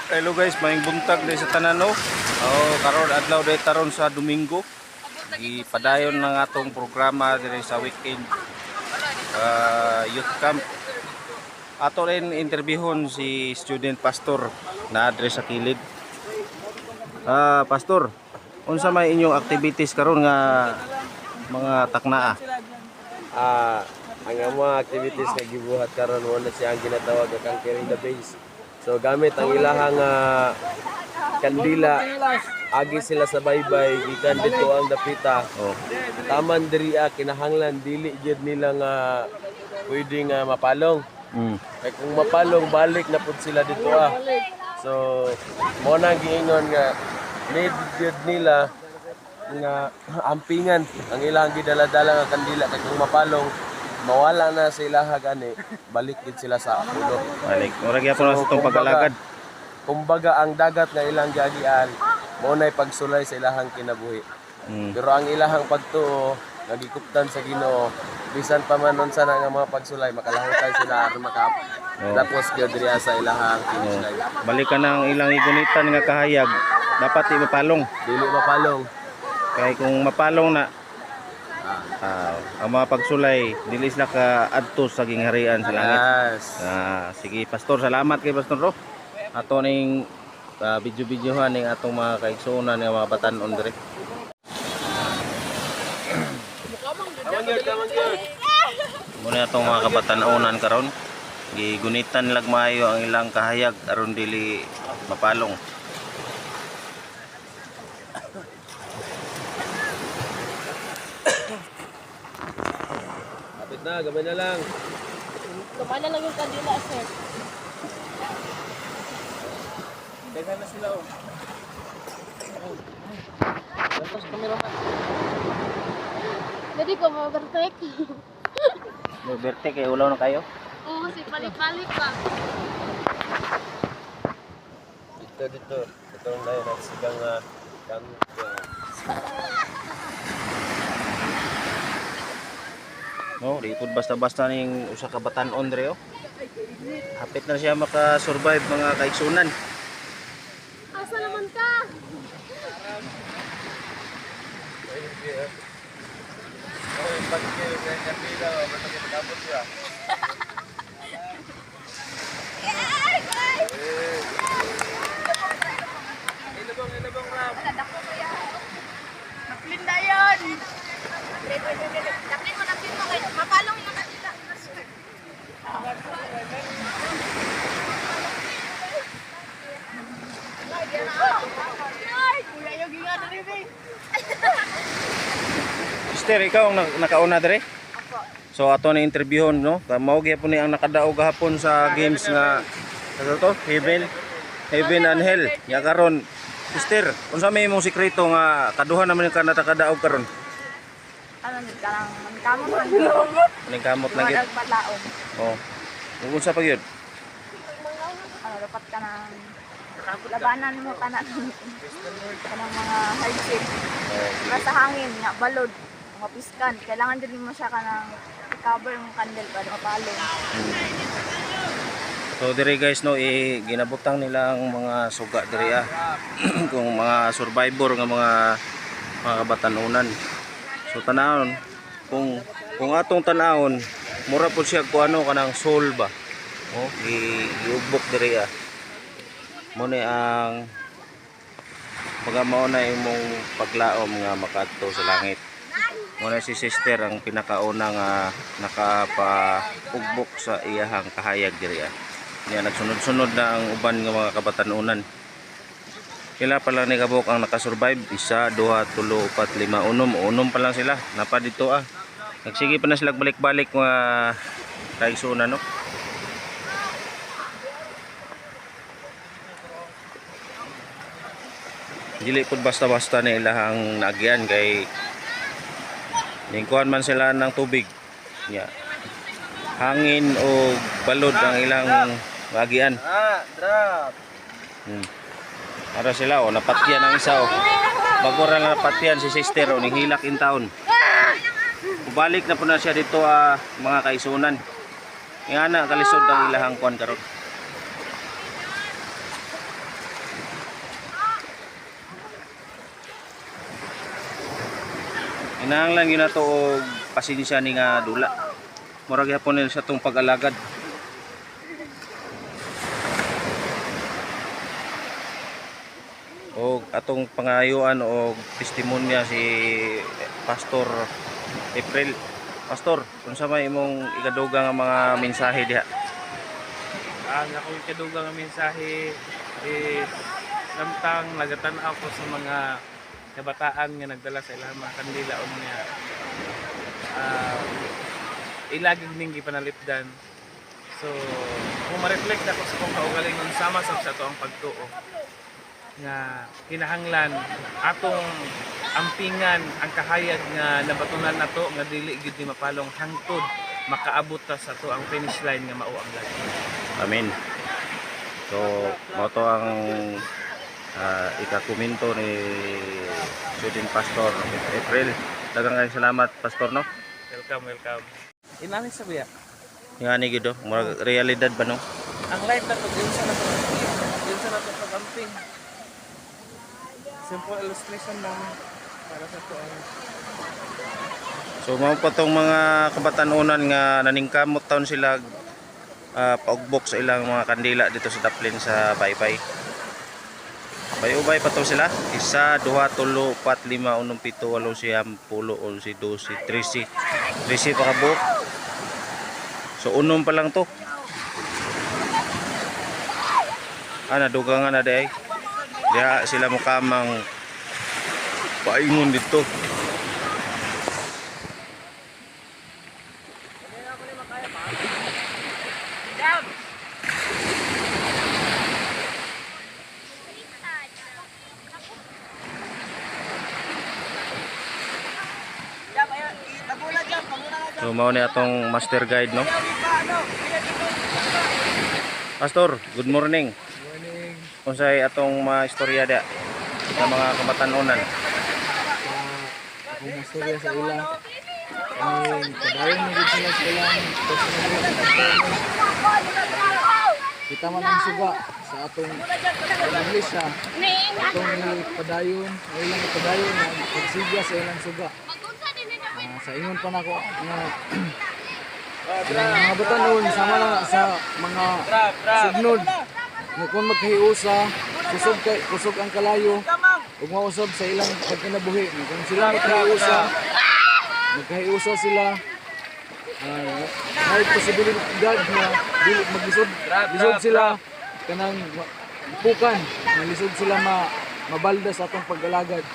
Hello guys, maing buntag dahil sa tanan no. Karon adlaw dahil taron sa Domingo. Ipadayon ng atong programa diri sa weekend youth camp. Ato rin interviewon si student pastor na address sa kilid. Pastor, unsa may inyong activities karon nga mga taknaa? Ang mga activities nga gibuhat karon wala siya ang ginatawag nga conquering the base. So gamit ang ilahang kandila, agi sila sa baybay, gikan dito ang dapita. Taman diri kinahanglan dili gyud nila nga pwedeng mapalong. Kay kung mapalong balik na pud sila dito So mo nang giingon nga need gyud nila nga ampingan ang ilang gidala-dala nga kandila kay kung mapalong mawala na sa ilaha gani balik gid sila sa ulo. Balik. Ora gyapon sa itong pag-alagad. Kumbaga ang dagat nga ilang giagian mo nay pagsulay sa ilahang kinabuhi. Pero ang ilahang pagtuo nagikuptan sa Ginoo bisan pa man unsa na nga mga pagsulay makalahutay sila aron tapos gyud diri sa ilahang kinabuhi. Balik ka na ang ilang igunitan nga kahayag, dapat di mapalong. Dili mapalong. Kaya kung mapalong na ang mga pagsulay dili sila ka adto sa gingharian sa langit. Yes. Sige pastor, salamat kay pastor Ro. Ato ning video-videohan ning atong mga kaigsuonan nga mga batan-on dire. Muna atong mga kabatan-onan karon. Gigunitan lag maayo ang ilang kahayag aron dili mapalong. Kapit na, gamay na lang. Gamay na lang yung kandila, sir. Daghan na sila Tapos kameraman. Jadi ko ma-overtake. Berte kay ulaw na kayo. Oo, si balik-balik pa. Dito. Ito na yun, nagsigang No, di pud basta-basta ning usa ka batan-on dire oh. Hapit na siya maka-survive mga kaigsunan. Asa naman ka? Naplinda yun! Napin mo kayo. Mapalong yung kanila. Kuya yung gingan na rin eh. Sister, ikaw ang nakauna dire? So ato na interviewon no. Mao gyapon ni ang nakadaog gahapon sa games nga ano to? Heaven and Hell. Ya karon, sister, unsa may imong sikreto nga kaduha naman ka natakadaog karon? Ano nito karang kamot lang. Ning kamot lang gyud. Nagpatlaon. Oh. Unsa pa gyud? Ano dapat ka ng labanan mo kanang mga hardship. Para sa hangin nga balod, mga piskan. Kailangan din mo siya kanang cover yung candle para mapalong. So dire guys no, ginabutang nila ang mga suga dire kung mga survivor nga mga kabatanunan. So tanawon kung atong tanawon mura po siya ko ano kanang soul ba. Oh, giubok dire mo ni ang magamao na imong paglaom nga makadto sa langit. Muna si sister ang pinakauna nga nakapapugbok sa iyahang kahayag diri. Niya nagsunod-sunod na ang uban nga mga kabatanunan. Kila pa lang ni kabuk ang nakasurvive, 1, 2, 3, 4, 5, unom pa lang sila. Napa dito Nagsige pa na sila balik-balik mga kaigsuonan no. Dili pud basta-basta na ilahang naagyan kay ningkuhan man sila ng tubig. Yeah. Hangin o balod ang ilang agian. Drop. Para sila napatyan ang isa bago ra napatyan si sister ning hilak in town. Balik na po na siya dito mga kaisunan. Nga na kalisod ang ilahang kuan karon. Kinahanglan gyud nato og pasensya ni nga dula. Murag gyapon nila sa tong pag-alagad. O atong pangayuan o testimonya si Pastor April. Pastor, unsa may imong ikadugang nga mga mensahe diha? Ang akong ikadugang mensahe is samtang nagatan ako sa mga kabataan nga nagdala sa ilang mga kandila o niya ilagig ning gipanalipdan. So kung ma-reflect ako sa kong kaugalingon sama sa to ang pagtuo nga kinahanglan atong ampingan ang kahayag nga nabatunan nato nga dili gid ni mapalong hangtod makaabot ta sa to ang finish line nga mao ang lahat. Amen. So, mo to ang ikakomento ni Student Pastor April. Daghang kayong salamat, Pastor, no? Welcome, welcome. Inamin sabiya. Nga ni gido, murag realidad ba no? Ang light na to din sa nato pag-amping. Simple illustration lang para sa to. So mao pa tong mga kabatanunan nga naningkamot taon sila paugbok sa ilang mga kandila dito sa Daplin sa Baybay. Bay-ubay pa to sila. 1, 2, 3, 4, 5, 6, 7, 8, 9, 10, 11, 12, 13 pa kabuok. So unom pa lang to. Nadugangan na day. Diya sila mukamang paingon dito. So mao ni atong master guide, no? Pastor, good morning. Morning. Unsay atong maistorya da sa mga kabatanunan? Akong mastorya sa ilang padayon mo din sila sa ilang kita man ang suga sa atong iglesia atong padayon o ilang padayon na pagsigya sa ilang suga. Sa ingon pa nako nga mga batanon sama lang sa mga sugnod nga kung magkahiusa kusog ang kalayo ug mausab sa ilang pagkinabuhi kung sila magkahiusa sila may posibilidad na maglisod sila kanang pukan lisod sila mabalda sa atong pag-alagad.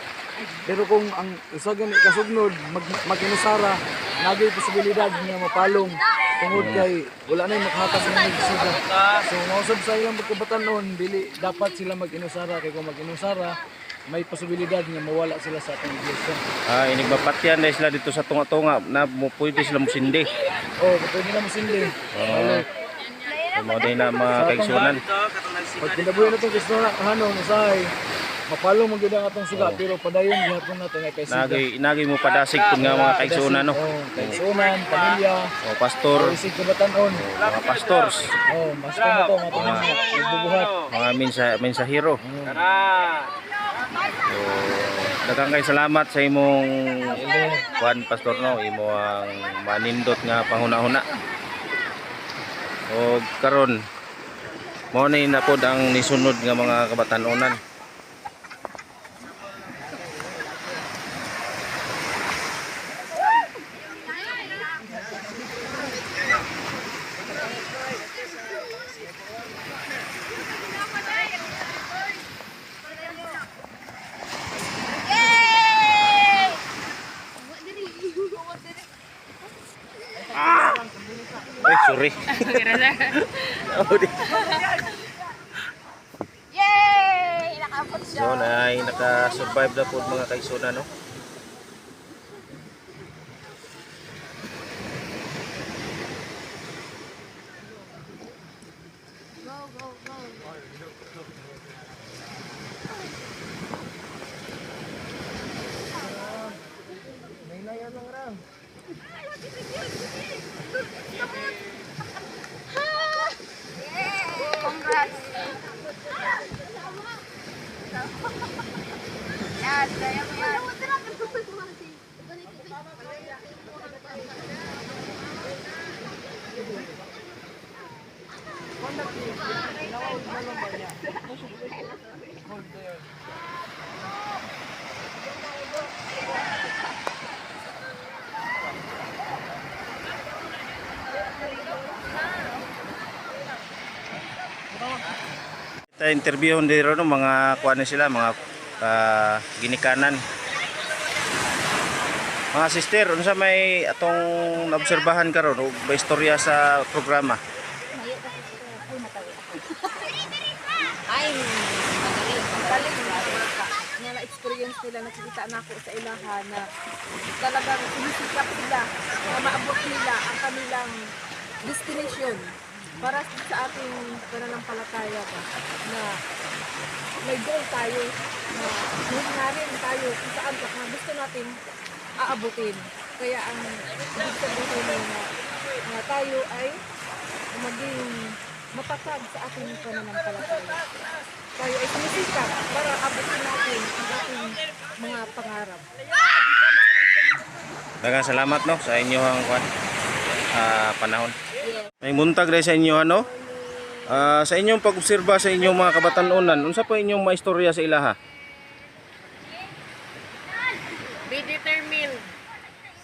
Pero kung ang isa gani kasugnod maginusara nagay posibilidad nga mapalong tungod kay wala na makahatag ng nagsuga. So mausab sa ilang pagkabatanon dili dapat sila mag-inusara kay kung mag-inusara may posibilidad nga mawala sila sa atong iglesia. Inig mapatyan dahil sila dito sa tunga-tunga na pwede sila musindi. Pwede na musindi. Mao din na mga kaigsunan. Pag kinabuhi na itong Kristohanong usahay, mapalo mo gid ang atong suga pero padayon gihapon nato nga kay siga. Nagay mo padasig kun nga mga kaigsunan, no? Kaigsunan, pamilya, pastor, isig kabatanon, mga pastors, master na to nga atong nagbubuhat. mga mensahero. So, daghang kay salamat sa imong kuan, Pastor, no? Imo ang manindot nga panghuna-huna. O karon mo na pod ang nisunod nga mga kabatanunan. Ay, sorry. Yay! Nakabot siya. So, naka-survive na po mga kaigsunan, no? Go, go, go. Congrats. Yan, kaya mo yan. Kita interviewon dito no mga kuan sila, mga ginikanan. Mga sister, unsa may atong naobserbahan karon og ba istorya sa programa? Mayo kasi sila. Ay, matawi ako. Ay, magaling. Nga na-experience nila, nakikita na ako sa ilahan na talagang sinisikap sila na maabot nila ang kanilang destination para sa ating pananampalataya ba, na may goal tayo, na hinarin tayo kung saan na gusto natin aabutin. Kaya ang ibig sabihin na tayo ay maging matatag sa ating pananampalataya. Tayo ay sinisikap para abutin natin ang ating mga pangarap. Daghang salamat no sa inyong panahon. May buntag rin sa inyo ano. Sa inyong pag-obserba sa inyong mga kabatanunan, unsa pa inyong maistorya sa ilaha? Be determined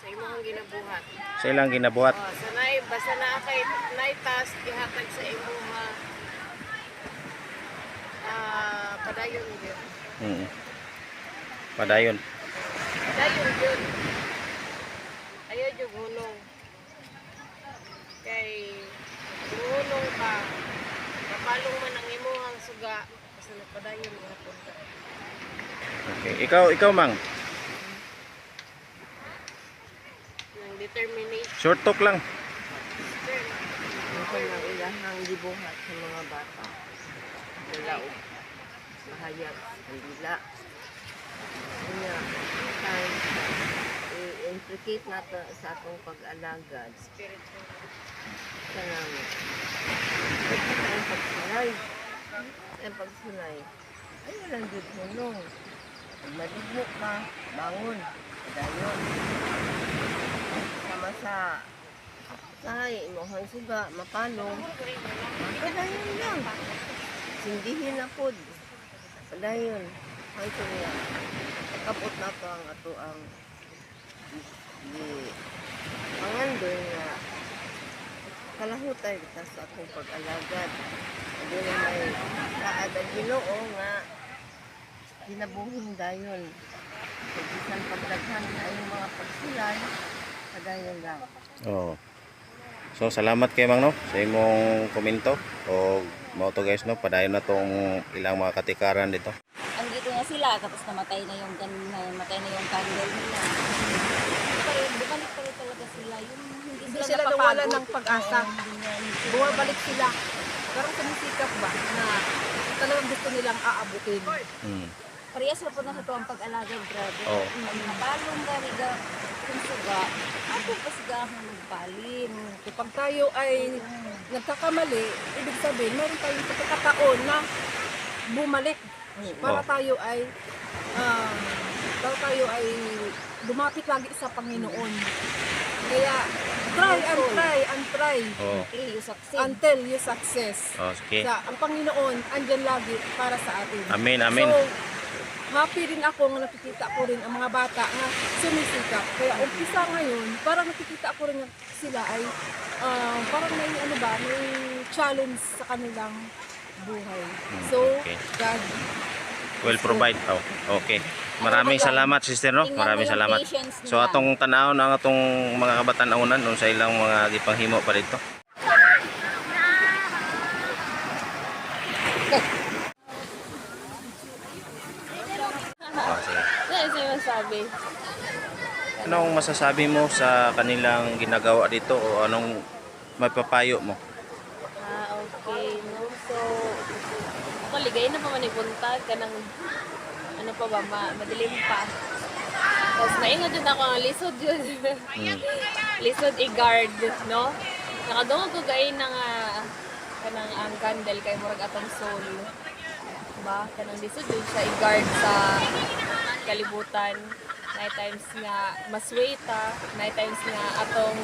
sa imong ginabuhat. Sa ilang ginabuhat. Sanay, basta na kay task ihatag sa imong padayon yun. Padayon. Padayon yun. Ayaw yung hulong. Kay hulong ka, kapalong man ang imuhang suga, basta napadayon mga punta. Okay. Ikaw mang. Ng determination. Short talk lang. Ito ng ilahang gibuhat sa mga bata. Wala o mahayag ang dila. Kanya, i-implicate nato sa atong pag-alagad. Spiritual. Kanang ang pagsulay. Ang pagsulay. Ay, walang good hulong. Pag maligmo ka, bangon. Padayon. Sama sa sahay, imohang suga, mapalong. Padayon lang. Sindihin na po. Padayon. Ay, ito niya. Kapot na to ang ato ang pangandoy nga kalahutay kita sa atong pag-alagad. Hindi na may kaad ang Ginoo nga ginabuhing dayon. Kung isang pagdaghan na yung mga pagsilay, padayon lang. Oh. So salamat kay Mang no sa imong komento o mao to guys no, padayon na tong ilang mga katikaran dito. Andito na sila, tapos namatay na yung candle nila. Pero bumalik pa rin talaga sila. Yung hindi sila nawala ng pag-asa. Bumabalik sila. Parang sinisikap ba na talagang gusto nilang aabutin. Parehas na po na sa ito ang pag-alaga, grabe. Oo. Napalong gariga kung suga. Ako pasigahan magpalin. Kapag tayo ay nagkakamali, ibig sabihin, meron tayong pagkakataon na bumalik para tayo ay lumapit lagi sa Panginoon. Kaya try and try Oh. until you success. Oh, sige. Ang Panginoon andyan lagi para sa atin. Amen, amen. So, happy rin ako na nakikita ko rin ang mga bata na sumisikap. Kaya umpisa ngayon, parang nakikita ko rin na sila ay parang may may challenge sa kanilang buhay. So, okay. God Will provide. Oh, okay. Maraming salamat sister no. Maraming salamat. So atong tanawon ang atong mga kabatan-onan no sa ilang mga gipanghimo pa dito. Masabi. Anong masasabi mo sa kanilang ginagawa dito o anong mapapayo mo? Okay, no? So, ako ligay na pa man ibuntag ka ng ano pa ba, madilim pa. Tapos naingat yun ako ang lisod yun. Lisod i-guard, no? Nakadungog ko gain ng kanang ang candle kay murag atong soul. Diba? Kanang lisod yun siya i-guard sa kalibutan. night times nga masweta, night times nga atong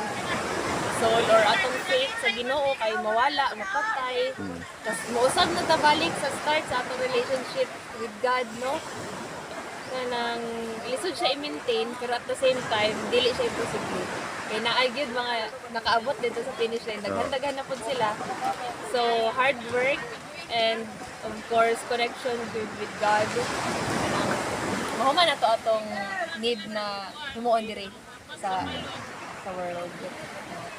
soul or atong faith sa Ginoo kay mawala, mapatay. Tapos mausab na tabalik sa start sa atong relationship with God, no? Kanang lisod siya i-maintain pero at the same time dili siya imposible. Kay naay gyud mga nakaabot dito sa finish line, daghan na pud sila. So hard work and of course connection with God. Mahuman na to atong need na humuon diri sa world.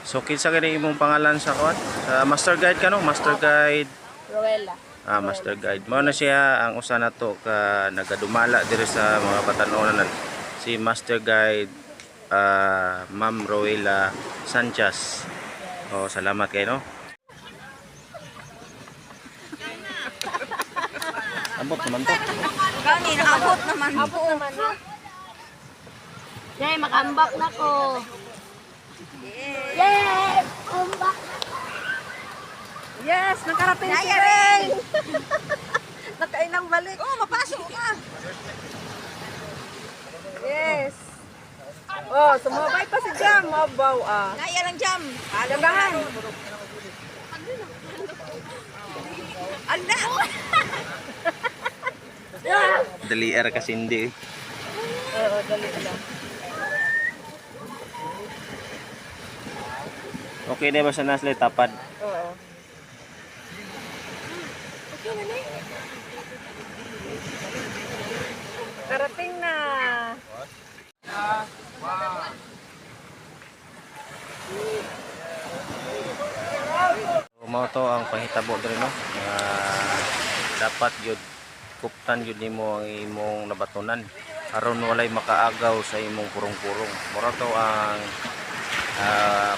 So kinsa gani imong pangalan sa kuan? Sa master guide ka no? Master guide. Roella. Master guide. Mao na siya ang usa nato ka nagadumala diri sa mga batan-onan. Si master guide Ma'am Roella Sanchez. Oh, salamat kay no. Abot naman to. Gani, naabot naman. Abot naman na. Yay, makambak na ko. Yay! Comeback! Yes, nakarating si Ray. Nakailang balik. Oh, mapasok ka. Yes. Oh, sumabay pa si Jam. Mabaw ah. Naya lang Jam. Alagahan. Anda. Dali kasi hindi. Oo, dali lang. Okay na ba sa Nasle tapad? Oo. Karating na. Mao to ang panghitabo diri no. Dapat yun kuptan yun nimo ang imong nabatunan aron walay makaagaw sa imong kurong-kurong. Mura to ang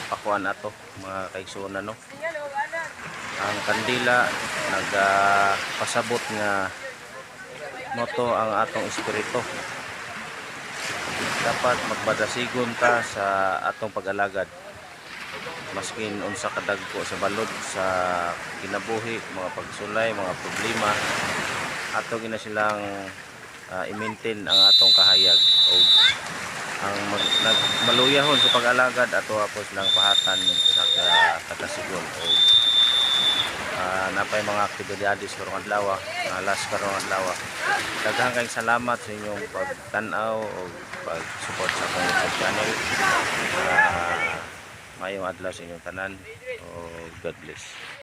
pakuan ato mga kaigsuonan no. Ang kandila nagpasabot nga moto ang atong espiritu. Dapat magbadasigon ta sa atong pag-alagad. Maskin unsa kadagko sa balod sa kinabuhi, mga pagsulay, mga problema, ato gina silang i-maintain ang atong kahayag o ang maluyahon sa pag-alagad ato apo silang pahatan sa katasigon o napay mga aktibidades karong adlaw, alas karong adlaw. Daghang kayong salamat sa inyong pagtan-aw o pag-support sa akong YouTube channel. Mayong adlaw sa inyong tanan o God bless.